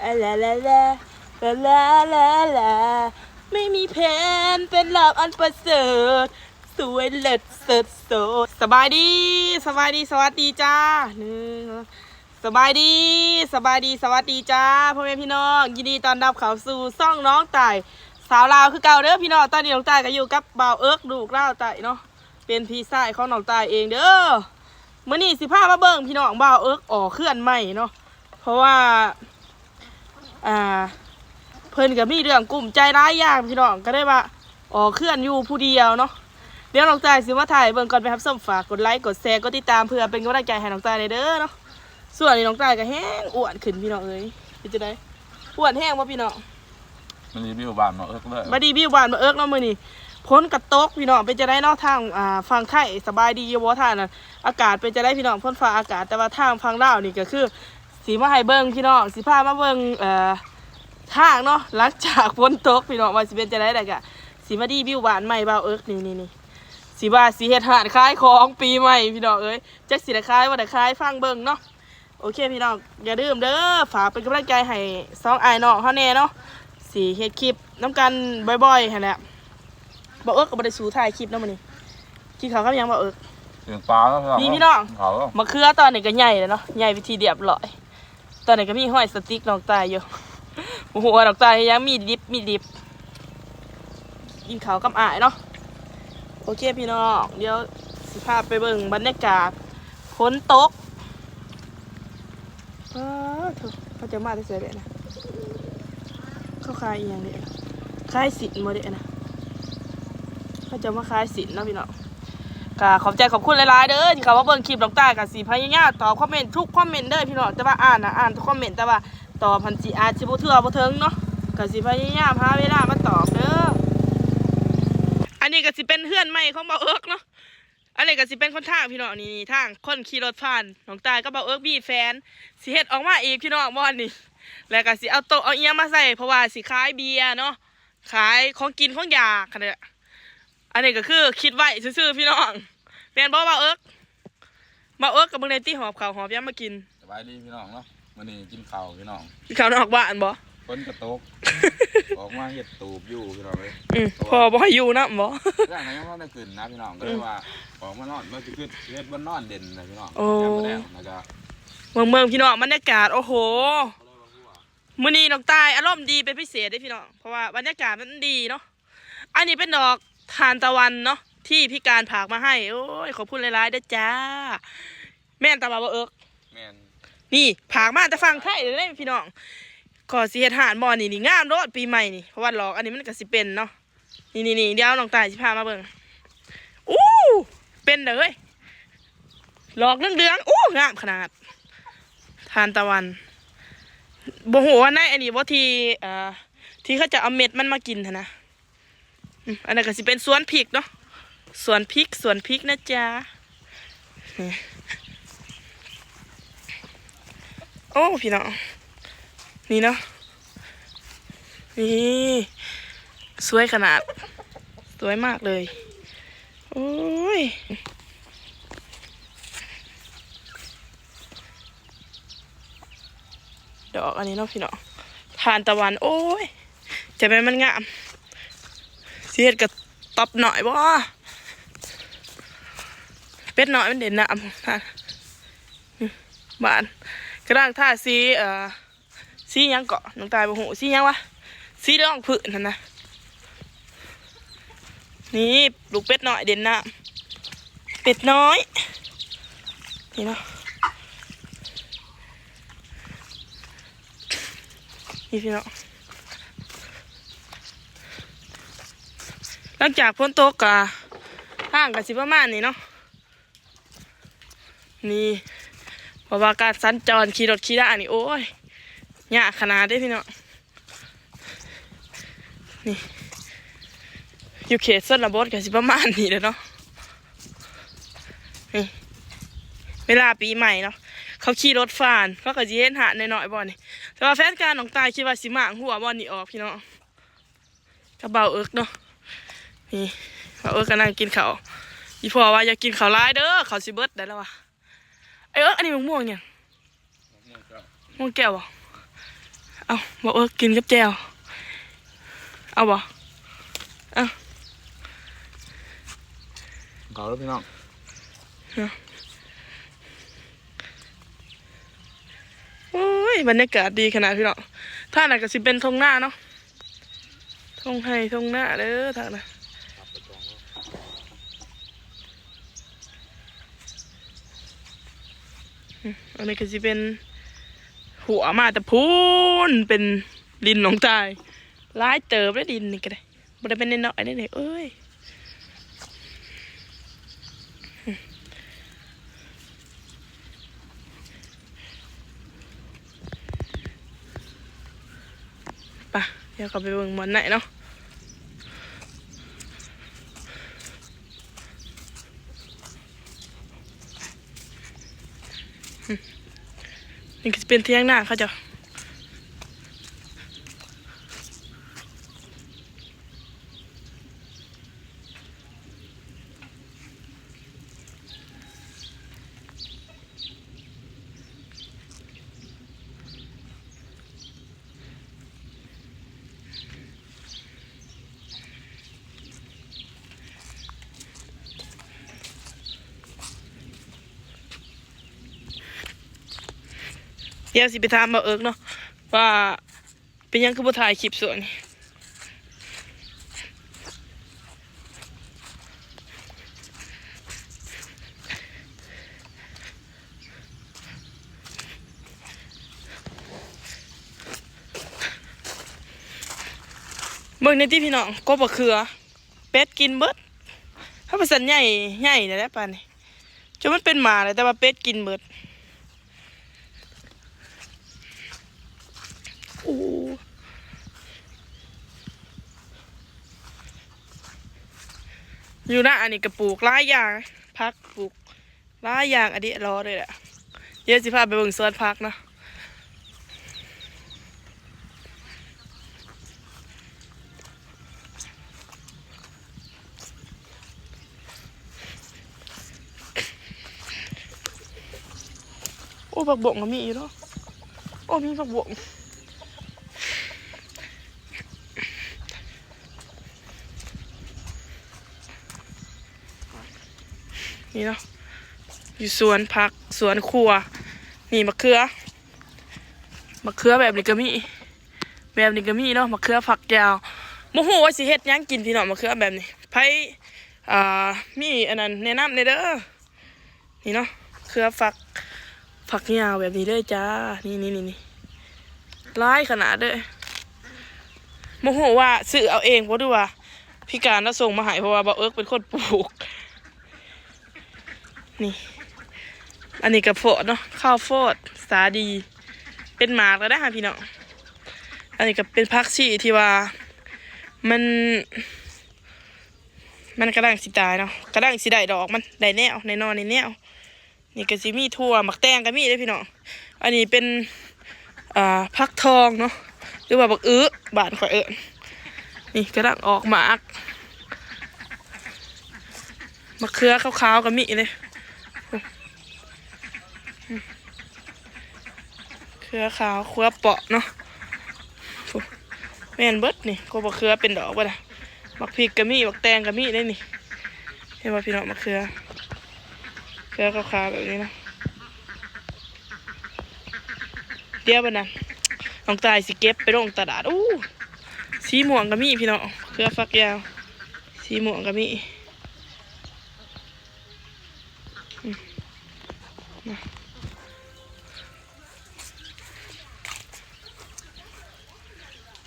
ลาลาลาลาลาลาลาไม่มีแผนเป็นลาบอันประเสริฐสวยเลิศเสดโสดสบายดีสวัสดีจ้าสบายดีสวัสดีจ้าพ่อแม่พี่น้องยินดีต้อนรับเข้าสู่ซ่องน้องต่ายสาวลาวคือเก่าเด้อพี่น้องตอนนี้น้องต่ายก็อยู่กับบ่าวเอิร์กลูกเล่าต่ายเนาะเป็นพี่ชายของน้องต่ายเองเด้อมื้อนี้สิพามาเบิ่งพี่น้องบ่าวเอิร์กออกเคลื่อนใหม่เนาะเพราะว่าเพิ่นก็มีเรื่องกลุ่มใจร้ายอย่างพี่น้องก็ได้ว่าออกเคลื่อนอยู่ผู้เดียวเนาะเดี๋ยวน้องต่ายสิมาถ่ายเบิ่งก่อนไปครับส้มฝากกดไลค์กดแชร์กดติดตามเพื่อเป็นกำลังใจให้น้องต่ายเด้อเนาะส่วนนี้น้องต่ายก็แห้งอ้วนขึ้นพี่น้องเอ้ยเป็นจังได๋อ้วนแห้งบ่พี่น้องมาดีบิวบานมาเอิกเลยมาดีบิวบานมาเอิกเนาะมื้อนี้พ้นกระตกพี่น้องเป็นจังได๋เนาะทางฝั่งไทยสบายดีอยู่บ่ท่าน่ะอากาศเป็นจังได๋พี่น้องพ้นฟ้าอากาศแต่ว่าทางฝั่งลาวนี่ก็คือสิมาให้เบิ่งพี่น้องสิพามาเบิ่งทางเนาะหลังจากฝนตกพี่น้องว่าสิเป็นจังได๋ล่ะก็สิมาดีบิวบานใหม่บ่าวเอิกนี่สิว่าสิเฮ็ดหาดขายของปีใหม่พี่น้องเอ้ยจักสิได้ขายบ่ได้ขายฟังเบิ่งเนาะโอเคพี่น้องอย่าลืมเด้อฝากเป็นกำลังใจให้2อ้ายน้องเฮาแน่เนาะสิเฮ็ดคลิปนํกันบ่อยๆหั่นแหละบ่เอิกก็บ่ได้สู้ถ่ายคลิปนำมื้อนี้กินข้าวกับหยังบ่เอิกเสียงปลาแล้วนี่พี่น้องมะเขือตอนนี้ก็ใหญ่แล้วเนาะใหญ่วิธีเรียบร้อยตอนนี้ก็มีห้อยสติ๊กน้องตายอยู่โอ้โหน้องตายยังมีดิบกินข้าวกับอ้ายเนาะโอเคพี่น้องเดี๋ยวสิพาไปเบิ่งบรรยากาศฝนตกเขาจะมาได้เสียเด็ดนะเขาขายอีกอย่างเด็ดขายสินมาเด็ดนะเขาจะมาขายสินนะพี่น้องก็ขอบใจขอบคุณหลายๆเด้อที่เขาว่าเบิ่งคลิปน้องตายกับสีพญายามตอบคอมเมนต์ทุกคอมเมนต์เด้อพี่น้องแต่ว่าอ่านทุกคอมเมนต์แต่ว่าตอบพันสิอาจสิบ่ทั่วบ่ถึงเนาะก็สิพยายามหาเวลามาตอบเด้ออันนี้ก็สิเป็นเพื่อนใหม่ของเบาเอิร์กเนาะอันนี้ก็สิเป็นคนทางพี่น้องนี่ทางคนขี่รถผ่านน้องตายก็เบาเอิร์กมีแฟนสิเฮ็ดออกมาอีกพี่น้องบ่นี่แล้วก็สิเอาโต๊ะเอาเอียงมาใส่เพราะว่าสิขายเบียร์เนาะขายของกินของอยากค่ะเนี่ยอันนี้ก็คือคิดไว้ซื่อๆพี่น้องแม่นบ่เบาเอิร์กกับเบิ่งในตี้หอบข้าวหอบยำมากินสบายดีพี่น้องเนาะมื้อนี้กินข้าวพี่น้องกินข้าวนอกบ้านบ่ฝนกระตกออกมาเฮ็ดตูบอยู่พี่น้องเอ้ยพอบ่ให้อยู่นะบ่เรื่องไหนยังบ่ได้ขึ้นนะพี่น้องก็เลยว่าออกมานอนเมื่อกี้คือเฮ็ดบ่นอนเด่นนะพี่น้องยังบ่ได้แล้วก็เมืองพี่น้องบรรยากาศโอ้โหมื้อนี้น้องตายอารมณ์ดีเป็นพิเศษได้พี่น้องเพราะว่าบรรยากาศมันดีเนาะอันนี้เป็นดอกทานตะวันเนาะที่พี่การผากมาให้โอ้ยขอบคุณหลายๆด้วยจ้าแม่นตาบ่าวเอิกแม่นนี่ผากมาแต่ฟังไทยเลยพี่น้องขอสิเฮ็ดหาดบ่อนี่งามโลดปีใหม่นี่เพราะว่าหลอกอันนี้มันก็สิเป็นเนาะนี่เดี๋ยวน้องตายสิพามาเบิ่งอู้เป็นเด้อเฮ้ยหลอกเหลืองๆอู้งามขนาดทานตะวันบ่ฮู้ว่าในอันนี้บ่ที่เขาจะเอาเม็ดมันมากินนะอันนั้นก็สิเป็นสวนพริกเนาะสวนพริกนะจ๊ะโอ้พี่น้องนี่เนาะนี่สวยขนาดสวยมากเลยโอ้ยดอกอันนี้เนาะพี่น้องทานตะวันโอ้ยจะเป็นมันงามเสียดกับตบหน่อยบ่เป็ดหน่อยมันเด่นนะบ้านกระด้างท่าสียังเกาะน้องตายบ่หูสียังวะสีเรื่องผืนนั่นนะนี่ลูกเป็ดหน่อยเด่นนะเป็ดน้อยนี่เนาะนี่พี่น้องหลังจากพ้นโต๊ะกะห้างกับสิประมาณนี้เนาะนี่เพราะว่าการสัญจรขี่รถขี่ได้นี่โอ้ยยากขนาดได้พี่น้องนี่อยู่เขตชนบทกับสิประมาณนี้เลยเนาะนี่เวลาปีใหม่เนาะเขาขี่รถผ่านเขาก็จะเห็นหาดในหน่อยบ่อนี่แต่ว่าแฟนการน้องตายคิดว่าสิมางหัวบ่อนี่ออกพี่น้องกระเบาเอิกเนาะนี่เขาก็นั่งกินข้าวอีพ่อว่าอยากกินข้าวร้ายเด้อข้าวสิเบิดได้แล้ววะไอ้อันนี้มันม่วงเนี่ยม่วงแก้วบ่ เอาบอกกินกับแจ่วเอาบ่เอา เขาแล้วพี่น้อง โอ้ยบรรยากาศดีขนาดพี่น้องท่าน่ะก็สิเป็นทงหน้าเนาะทงไห้ทงหน้าเด้อท่าน่ะอันนี้ก็สิเป็นหัวมาแต่พูนเป็นดินหนองตายร้ายเติบแล้วดินนี่ก็ได้บ่ได้เป็นน้อยๆได้เลยเอ้ยไปเดี๋ยวเขาไปเบิ่งหมอนไหนเนาะนี่ก็จะเป็นเที่ยงหน้าเขาจะเดี๋ยวสิไปถามบ่เอิกเนาะว่าเป็นยังคือบ่ถ่ายคลิปส่วนนี้เบิ่งในที่พี่น้องก็บ่เคือเป็ดกินเบิดถ้าเป็นสันใหญ่ใหญ่เลยแหละป่านนี้จนมันเป็นหมาเลยแต่ว่าเป็ดกินเบิดโอ้อยู่นะอันนี้ก็ปลูกหลายอย่างพักปลูกหลายอย่างอันนี้รอเลยแหละเดี๋ยวสิพาไปเบิ่งสวนพักเนาะโอ้ผักบงก็มีอยู่เนาะโอ้มีผักบงนี่เนาะอยู่สวนผักสวนครัวนี่มะเขือแบบนี้ก็มีเนาะมะเขือผักยาวโมโหว่าสิเฮ็ดหยังกินพี่น้องมะเขือแบบนี้ไผมีอันนั้นแนะนำในเด้อนี่เนาะเขือผักยาวแบบนี้เด้อจ้านี่ร้ายขนาดเด้อโมโหว่าซื้อเอาเองเพราะดูว่าพี่การแล้วส่งมาให้เพราะว่าบ่เอิกเป็นคนปลูกนี่อันนี้กระโพดเนาะข้าวโพดสาดีเป็นหมากแล้วได้ค่ะพี่น้องอันนี้ก็เป็นผักชีที่ว่ามันกระด้างสิตายเนาะกระด้างสิได้ดอกมันได้แนวในนอนในแนวนี่ก็สิมีถั่วหมักแตงก็มีได้พี่น้องอันนี้เป็นผักทองเนาะหรือว่าบักบานข่อยนี่กระด้างออกหมากมะเขือขาวๆก็มีเลยเขือขาวเขือเปาะเนาะแม่นเบิดนี่ก็มะเขือเป็นดอกบ่ล่ะมักพริกก็มีมักแตงก็มีได้นี่เห็นบ่พี่น้องมะเขือขาวๆแบบนี้นะเดี๋ยวบ่นะน้องตายสิเก็บไปลงตลาดอู้สีม่วงก็มีพี่น้องเขือฝักยาวสีม่วงก็มี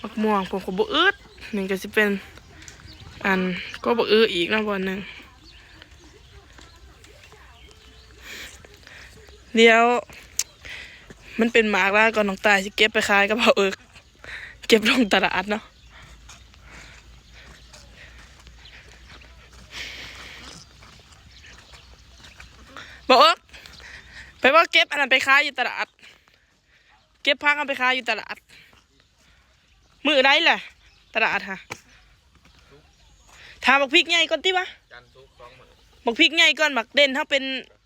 มักม่วงผมก็บ่อึดนี่ก็สิเป็นอันก็บ่อีกนะบ่นึงเดี๋ยวมันเป็นหมากแล้วก่อนน้องตายสิเก็บไปขายกับบ่เก็บลงตลาดเนาะบ่ไปว่าเก็บอันนั้นไปขายอยู่ตลาดเก็บพักเอาไปขายอยู่ตลาดมือได้แหละตลาดฮะถามบักพริกใหญ่ก่อนติวะบักพริกใหญ่ก่อนบักเด่นถ้าเป็น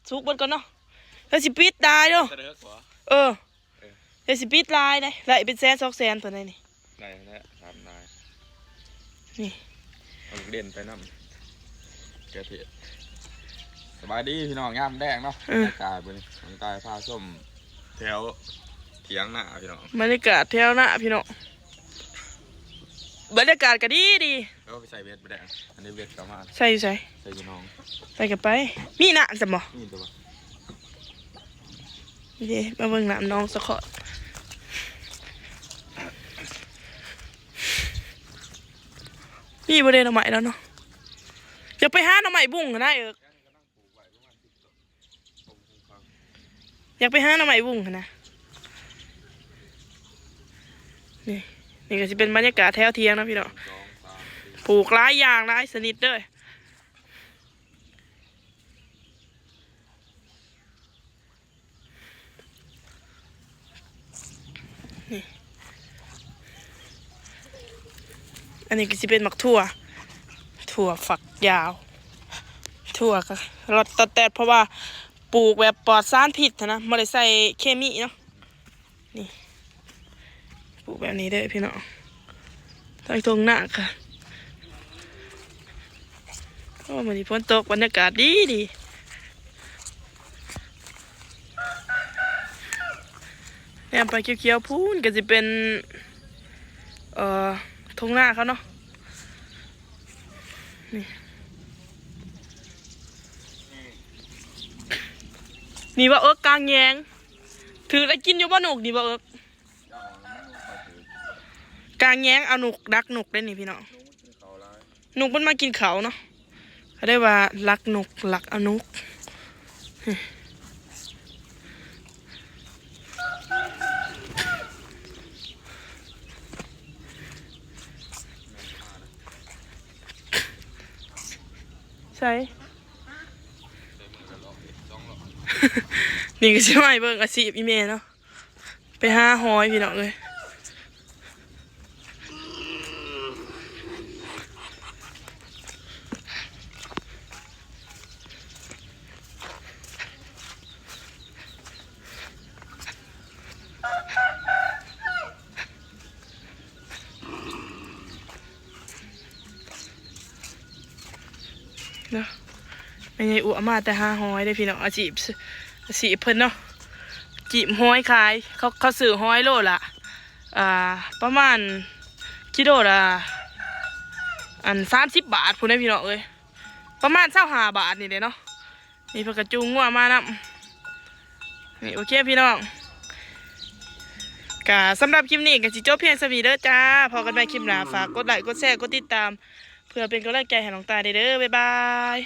ซุกบนก่อนเนาะแล้วสิปิดได้เนาะ เดี๋ยวสิปิดลายได้ไล่เป็น100,000 200,000เพิ่นได้นี่ ได้แล้วทำได้ นี่ เอาเด่นไปน้ำแกเทียสบายดีพี่น้องงามแดงเนาะบรรยากาศเป็นบรรยากาศผ้าส้มแถวเถียงหน้าพี่น้อง บรรยากาศแถวหน้าพี่น้องบรรยากาศก็ดี แล้วไปใส่เวทไปแดงอันนี้เวทกลับมา ใส่อยู่ใส่ ใส่พี่น้อง ไปกับไปมีน้ำสมอ นี่ตัว นี่มาเบิ่งน้ำน้องสะขอดนี่บ่ได้หน่อไม้แล้วเนาะจะไปหาหน่อไม้บุ้งกันได้อยากไปหาหน่อไม้บุ้งกันนะนี่ก็จะเป็นบรรยากาศแถวเทียงนะพี่น้องปลูกหลายอย่างหลายชนิดเด้อนี่อันนี้ก็จะเป็นหมักถั่วฝักยาวถั่วก็รสตัดแต่เพราะว่าปลูกแบบปลอดสารพิษนะไม่ได้ใส่เคมีเนาะนี่ปลูกแบบนี้เด้อพี่น้องใต้ตรงหน้าค่ะโอ้มันนี่ฝนตกบรรยากาศดีเนี่ยไปเขียวๆพูนก็จะเป็นทงหน้าเขาเนาะนี่ว่ากลางแยงถือได้กินอยู่บ่หนุกนี่บ่กลางแยงเอาหนุกดักหนุกได้นี่พี่น้องหนุกมันมากินเขาเนาะเขาได้ว่ารักหนุกรักเอาหนุกใช่ นี่ก็ใช่ไหมเบิ่งอาชีพอีเมลเนาะไปหาหอยพี่น้องเลยเนาะไม่ใช่อ้วมาแต่หาหอยได้พี่น้องอาชีพเพิ่นเนาะจีบหอยขายเขาซื้อหอยโลละประมาณกิโลละ30 บาทพูดได้พี่น้องเอ้ยประมาณ25 บาทนี่เลยเนาะนี่เพิ่นกระจูงงัวมานํนี่โอเคพี่น้องกะสำหรับคลิปนี้ก็สิจบเพียงสวีเด้อจ้าพอกันใหม่คลิปหน้าฝากกดไลค์กดแชร์กดติดตามเพื่อเป็นกำลังใจให้น้องตาเด้อบ๊ายบาย